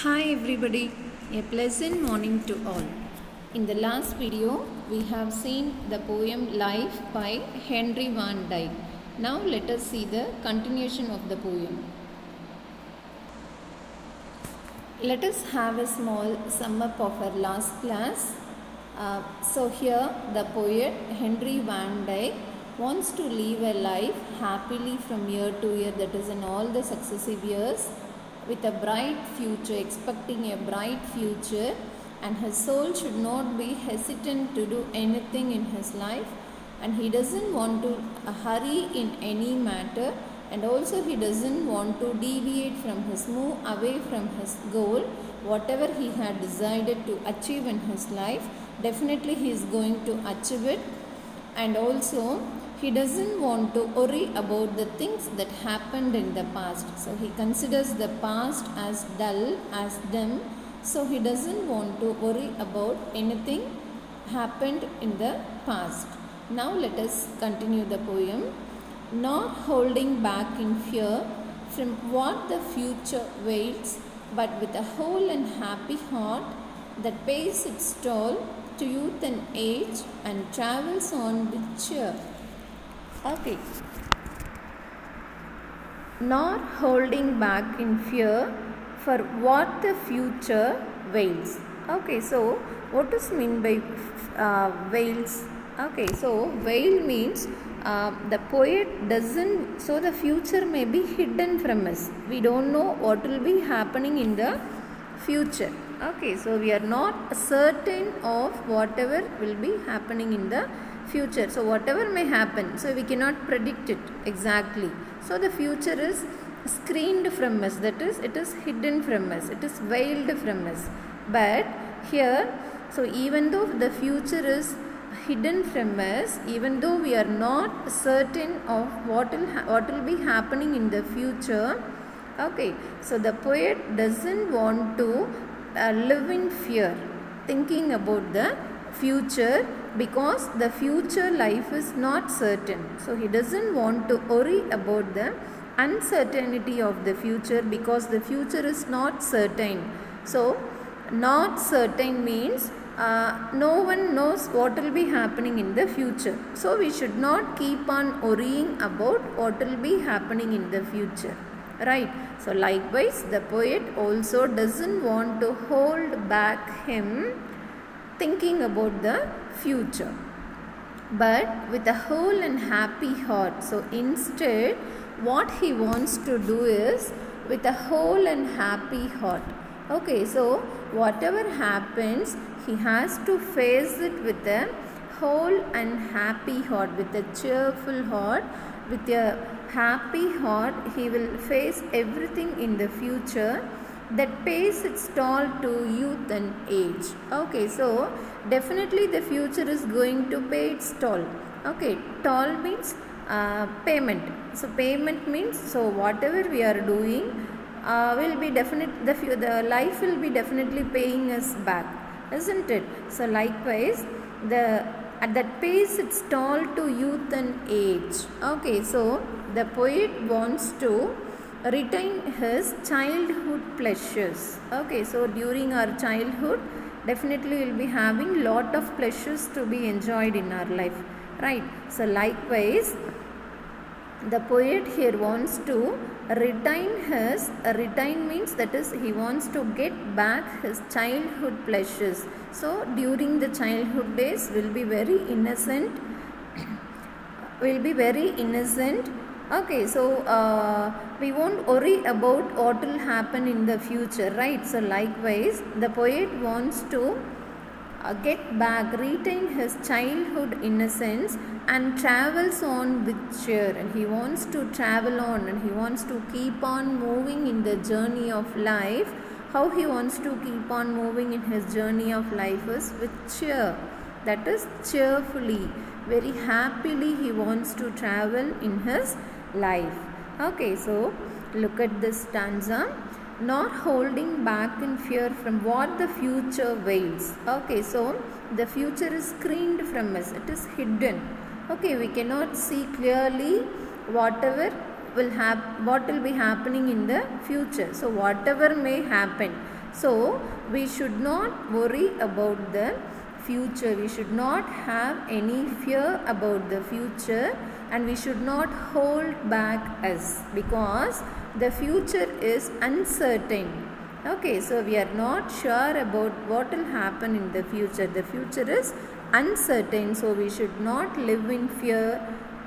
Hi everybody, a pleasant morning to all. In the last video, we have seen the poem Life by Henry van Dyke. Now let us see the continuation of the poem. Let us have a small sum up of our last class. So here the poet Henry van Dyke wants to live a life happily from year to year, that is in all the successive years, with a bright future, expecting a bright future, and his soul should not be hesitant to do anything in his life, and he doesn't want to hurry in any matter, and also he doesn't want to deviate from his move away from his goal. Whatever he had decided to achieve in his life, definitely he is going to achieve it. And also he doesn't want to worry about the things that happened in the past. So he considers the past as dull, as dim. So he doesn't want to worry about anything happened in the past. Now let us continue the poem. Not holding back in fear from what the future waits, but with a whole and happy heart that pays its toll to youth and age and travels on with cheer. Okay. Not holding back in fear for what the future wails. Okay, so what is meant by wails? Okay, so wail means the poet doesn't, so the future may be hidden from us. We don't know what will be happening in the future. Okay, so we are not certain of whatever will be happening in the future. So whatever may happen, so we cannot predict it exactly. So the future is screened from us, that is, it is hidden from us, it is veiled from us. But here, so even though the future is hidden from us, even though we are not certain of what will be happening in the future, okay, so the poet doesn't want to live in fear, thinking about the future, because the future life is not certain. So he doesn't want to worry about the uncertainty of the future, because the future is not certain. So not certain means no one knows what will be happening in the future. So we should not keep on worrying about what will be happening in the future. Right. So likewise, the poet also doesn't want to hold back him thinking about the future, but with a whole and happy heart. So instead, what he wants to do is with a whole and happy heart. Okay, so whatever happens, he has to face it with a whole and happy heart, with a cheerful heart, with a happy heart. He will face everything in the future that pays its toll to youth and age. Okay, so definitely the future is going to pay its toll. Okay, toll means payment. So payment means, so whatever we are doing will be definite, the life will be definitely paying us back, isn't it? So likewise, that pays its toll to youth and age. Okay, so the poet wants to retain his childhood pleasures. Okay, so during our childhood, definitely we will be having lot of pleasures to be enjoyed in our life, right? So likewise, the poet here wants to retain means, that is, he wants to get back his childhood pleasures. So during the childhood days, will be very innocent. Okay, so we won't worry about what will happen in the future, right? So likewise, the poet wants to get back, retain his childhood innocence, and travels on with cheer. And he wants to travel on, and he wants to keep on moving in the journey of life. How he wants to keep on moving in his journey of life is with cheer, that is, cheerfully, very happily he wants to travel in his life. Okay, so look at this stanza. Not holding back in fear from what the future wails. Okay, so the future is screened from us, it is hidden. Okay, we cannot see clearly what will be happening in the future. So whatever may happen, So we should not worry about the future. We should not have any fear about the future, and we should not hold back us, because the future is uncertain. Okay, so we are not sure about what will happen in the future. The future is uncertain, so we should not live in fear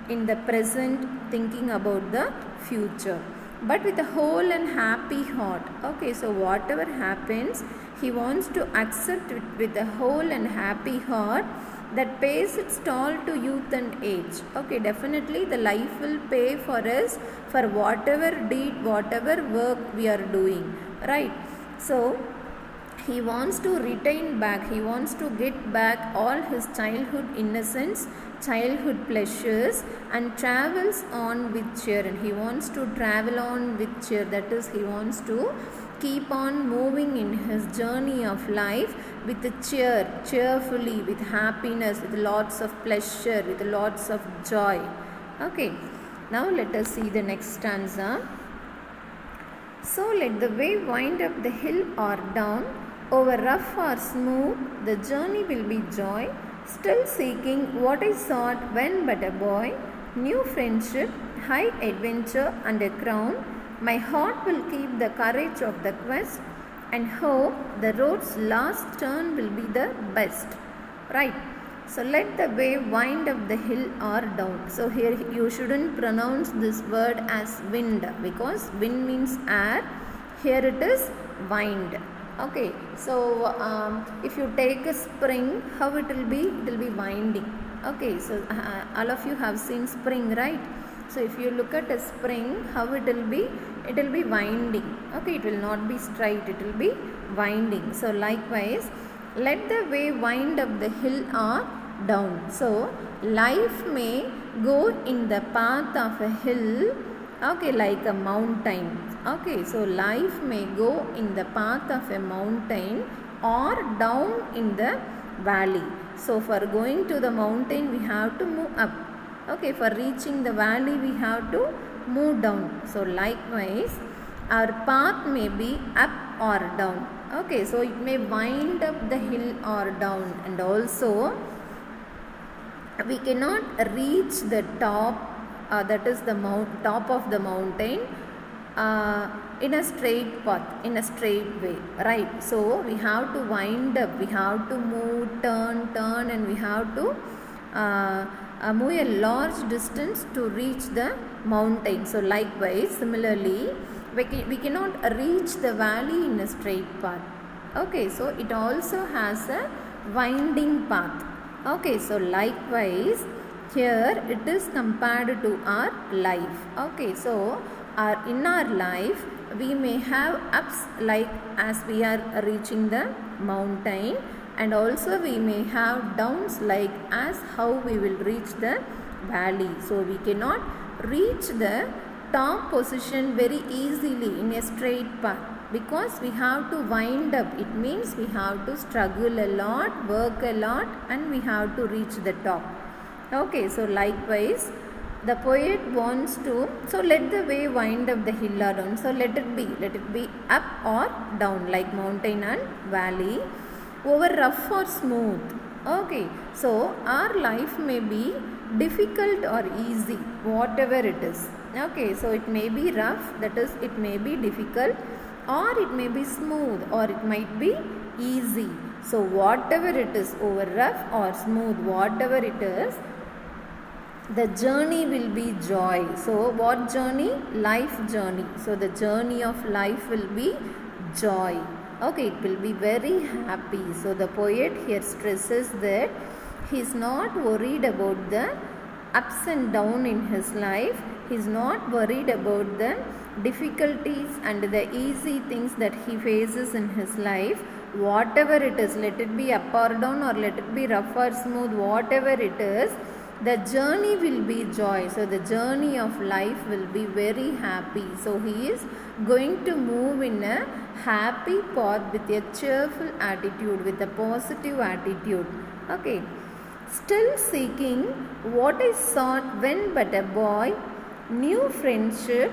in the present, thinking about the future, but with a whole and happy heart. Okay, so whatever happens, he wants to accept it with a whole and happy heart that pays its toll to youth and age. Okay, definitely the life will pay for us for whatever deed, whatever work we are doing, right? So he wants to retain back, he wants to get back all his childhood innocence, childhood pleasures, and travels on with cheer. And he wants to travel on with cheer, that is, he wants to keep on moving in his journey of life with cheer, cheerfully, with happiness, with lots of pleasure, with lots of joy. Okay, now let us see the next stanza. So let the way wind up the hill or down, over rough or smooth, the journey will be joy. Still seeking what I sought when but a boy, new friendship, high adventure and a crown. My heart will keep the courage of the quest, and hope the road's last turn will be the best. Right? So let the way wind up the hill or down. So here you shouldn't pronounce this word as wind, because wind means air. Here it is wind. Okay, so if you take a spring, how it will be? It will be winding. Okay, so all of you have seen spring, right? So if you look at a spring, how it will be? It will be winding. Okay, it will not be straight, it will be winding. So likewise, let the way wind up the hill or down. So life may go in the path of a hill, okay, like a mountain. Okay, so life may go in the path of a mountain or down in the valley. So for going to the mountain, we have to move up. Okay, for reaching the valley, we have to move down. So likewise, our path may be up or down. Okay, so it may wind up the hill or down, and also we cannot reach the top, that is the top of the mountain, in a straight path, in a straight way, right? So we have to wind up, we have to move, turn, and we have to move a large distance to reach the mountain. So likewise, similarly, we cannot reach the valley in a straight path. Okay, so it also has a winding path. Okay, so likewise, here it is compared to our life. Okay, so in our life, we may have ups like as we are reaching the mountain, and also we may have downs like as how we will reach the valley. So we cannot reach the top position very easily in a straight path, because we have to wind up. It means we have to struggle a lot, work a lot, and we have to reach the top. Okay, so likewise, the poet wants to, so let the way wind up the hill or down. So let it be up or down, like mountain and valley, over rough or smooth. Okay, so our life may be difficult or easy, whatever it is. Okay, so it may be rough, that is, it may be difficult, or it may be smooth, or it might be easy. So whatever it is, over rough or smooth, whatever it is, the journey will be joy. So what journey? Life journey. So the journey of life will be joy. Okay, it will be very happy. So the poet here stresses that he is not worried about the ups and downs in his life. He is not worried about the difficulties and the easy things that he faces in his life. Whatever it is, let it be up or down, or let it be rough or smooth, whatever it is, the journey will be joy. So the journey of life will be very happy. So he is going to move in a happy path with a cheerful attitude, with a positive attitude. Okay. Still seeking what I sought when but a boy, new friendship,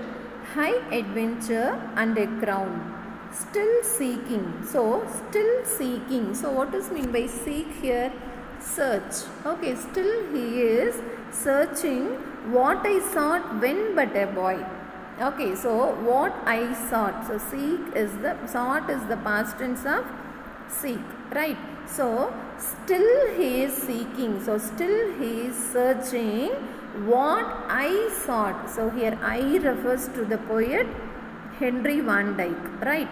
high adventure and a crown. Still seeking. So still seeking. So what is mean by seek here? Search. Okay, still he is searching what I sought when but a boy. Okay, so what I sought. So seek is the, sought is the past tense of seek, right? So still he is seeking. So still he is searching what I sought. So here I refers to the poet Henry Van Dyke, right?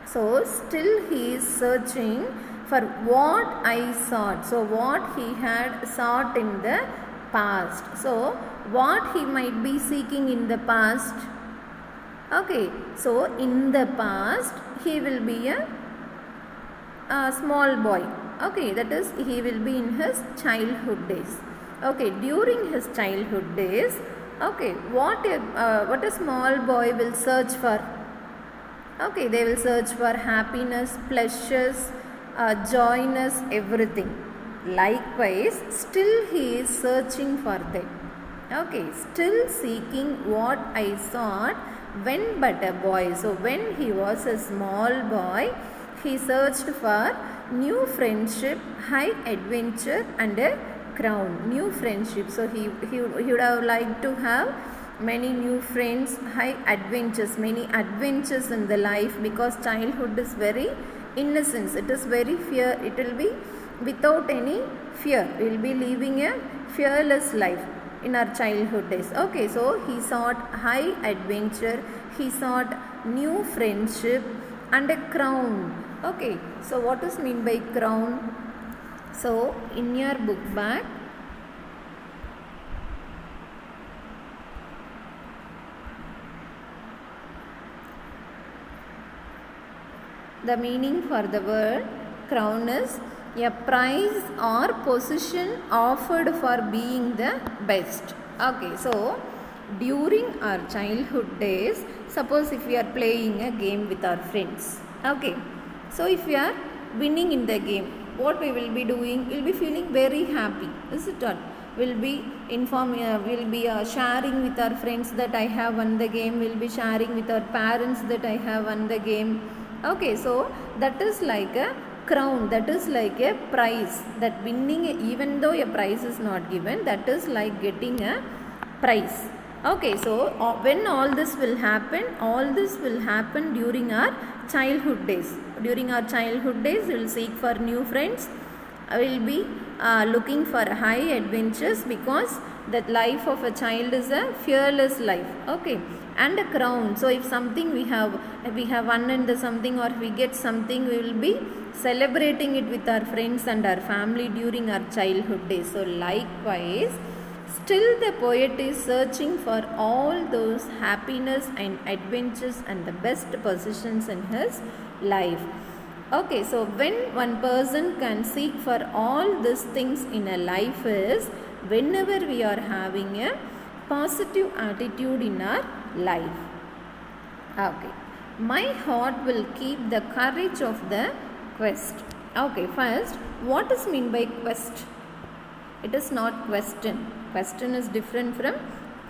So still he is searching for what I sought. So what he had sought in the past. So what he might be seeking in the past. Okay, so in the past he will be a small boy. Okay, that is he will be in his childhood days. Okay, during his childhood days. Okay, what a small boy will search for. Okay, they will search for happiness, pleasures, joyness, everything. Likewise, still he is searching for them. Okay, still seeking what I sought when but a boy. So when he was a small boy, he searched for new friendship, high adventure and a crown. New friendship. So he would have liked to have many new friends, high adventures, many adventures in the life, because childhood is very innocence. It is very fear. It will be without any fear. We will be living a fearless life in our childhood days. Okay, so he sought high adventure, he sought new friendship and a crown. Okay, so what is mean by crown? So in your book bag, the meaning for the word crown is a prize or position offered for being the best. Okay, so during our childhood days, suppose if we are playing a game with our friends. Okay, so if we are winning in the game, what we will be doing? We will be feeling very happy, is it not? Will be sharing with our friends that I have won the game. Will be sharing with our parents that I have won the game. Okay, so that is like a crown, that is like a prize. That winning, even though a prize is not given, that is like getting a prize. Okay, so when all this will happen? All this will happen during our childhood days. During our childhood days, we will seek for new friends. I will be looking for high adventures, because that life of a child is a fearless life. Okay, and a crown. So if something we have won in the something, or if we get something, we will be celebrating it with our friends and our family during our childhood days. So likewise, still the poet is searching for all those happiness and adventures and the best positions in his life. Okay, so when one person can seek for all these things in a life is whenever we are having a positive attitude in our life. Okay, my heart will keep the courage of the quest. Okay, first, what is mean by quest? It is not question. Question is different from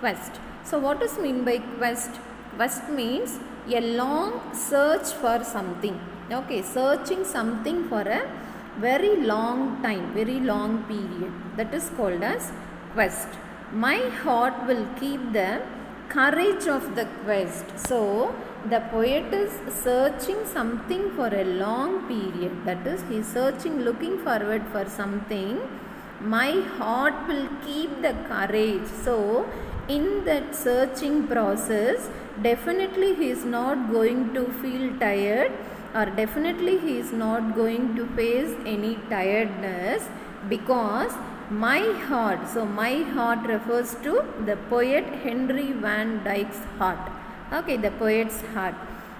quest. So what is mean by quest? Quest means a long search for something. Okay, searching something for a very long time, very long period. That is called as quest. My heart will keep the courage of the quest. So the poet is searching something for a long period. That is, he is searching, looking forward for something. My heart will keep the courage. So in that searching process, definitely he is not going to feel tired, or definitely he is not going to face any tiredness, because my heart. So my heart refers to the poet Henry Van Dyke's heart. Okay, the poet's heart.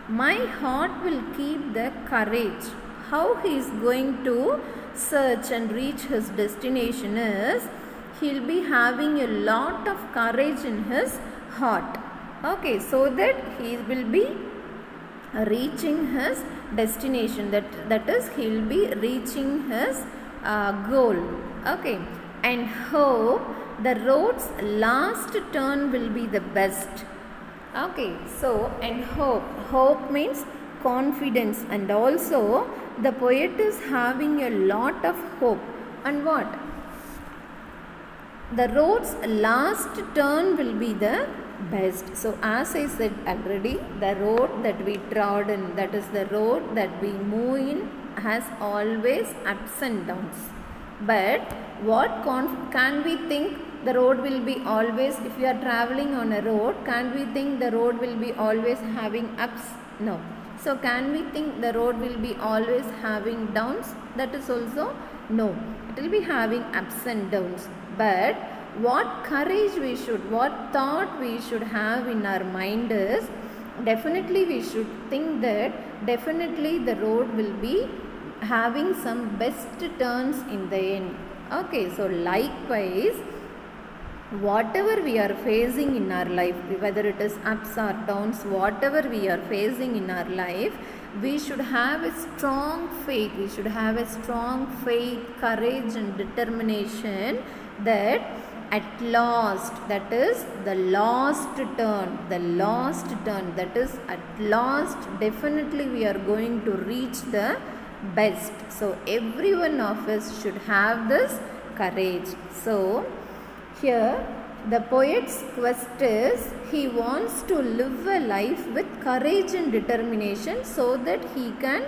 My heart will keep the courage. How he is going to search and reach his destination is, he will be having a lot of courage in his heart. Okay, so that he will be reaching his destination. That is, he will be reaching his goal. Okay, and hope the road's last turn will be the best. Okay, so and hope means confidence, and also the poet is having a lot of hope. And what? The road's last turn will be the best. So as I said already, the road that we trod in, that is the road that we move in, has always ups and downs. But what can we think the road will be always, if we are traveling on a road, can we think the road will be always having ups? No. So can we think the road will be always having downs? That is also no. It will be having ups and downs. But what courage we should, what thought we should have in our mind is, definitely we should think that definitely the road will be having some best turns in the end. Okay, so likewise, whatever we are facing in our life, whether it is ups or downs, whatever we are facing in our life, we should have a strong faith. We should have a strong faith, courage and determination that at last, that is the last turn, that is at last definitely we are going to reach the best. So every one of us should have this courage. So here the poet's quest is, he wants to live a life with courage and determination so that he can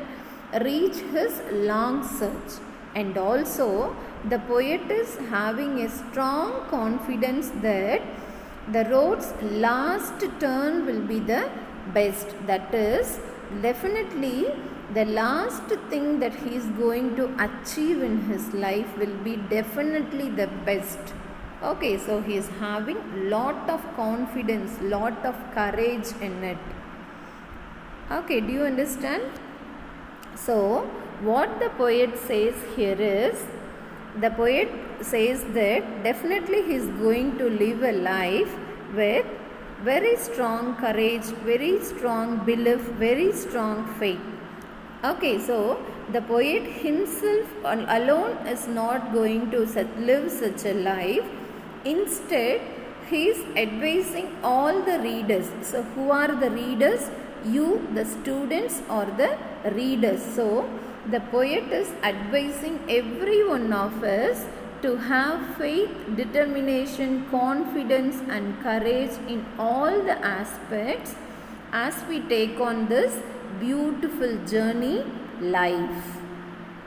reach his long search. And also the poet is having a strong confidence that the road's last turn will be the best. That is definitely the last thing that he is going to achieve in his life will be definitely the best. Okay, so he is having lot of confidence, lot of courage in it. Okay, do you understand? So what the poet says here is, the poet says that definitely he is going to live a life with very strong courage, very strong belief, very strong faith. Okay, so the poet himself alone is not going to live such a life. Instead, he is advising all the readers. So who are the readers? You, the students, or the readers. So the poet is advising every one of us to have faith, determination, confidence and courage in all the aspects as we take on this beautiful journey, life.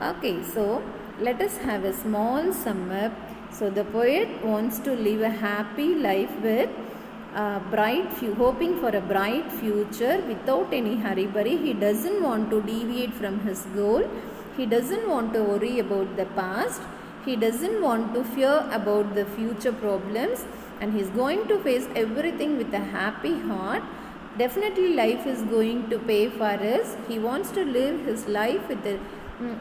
Okay, so let us have a small sum up. So the poet wants to live a happy life with hoping for a bright future without any hurry-burry. He doesn't want to deviate from his goal. He doesn't want to worry about the past. He doesn't want to fear about the future problems, and he's going to face everything with a happy heart. Definitely life is going to pay for us. He wants to live his life with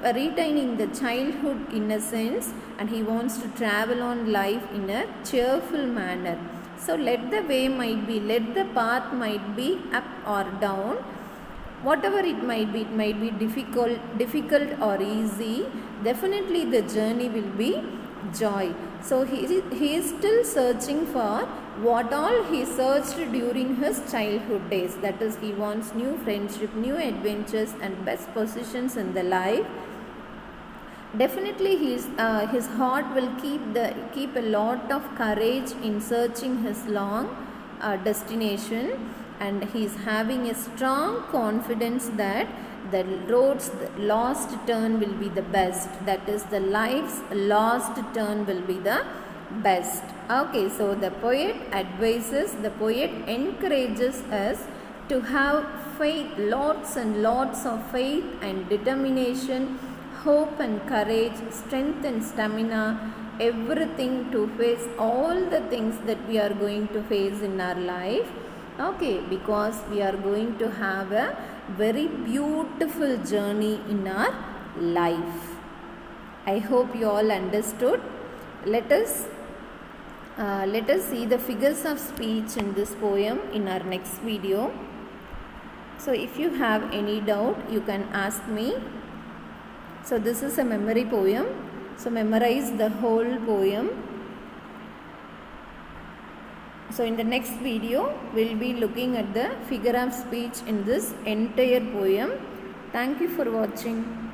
retaining the childhood innocence, and he wants to travel on life in a cheerful manner. So let the way might be, let the path might be up or down, whatever it might be difficult or easy, definitely the journey will be joy. So he is still searching for what all he searched during his childhood days. That is, he wants new friendship, new adventures and best positions in the life. Definitely his heart will keep a lot of courage in searching his long destination, and he is having a strong confidence that the road's last turn will be the best. That is, the life's last turn will be the best. Okay, so the poet advises, the poet encourages us to have faith, lots and lots of faith and determination, hope and courage, strength and stamina, everything to face all the things that we are going to face in our life. Okay, because we are going to have a very beautiful journey in our life. I hope you all understood. Let us see the figures of speech in this poem in our next video. So if you have any doubt, you can ask me. So this is a memory poem. So memorize the whole poem. So in the next video, we'll be looking at the figure of speech in this entire poem. Thank you for watching.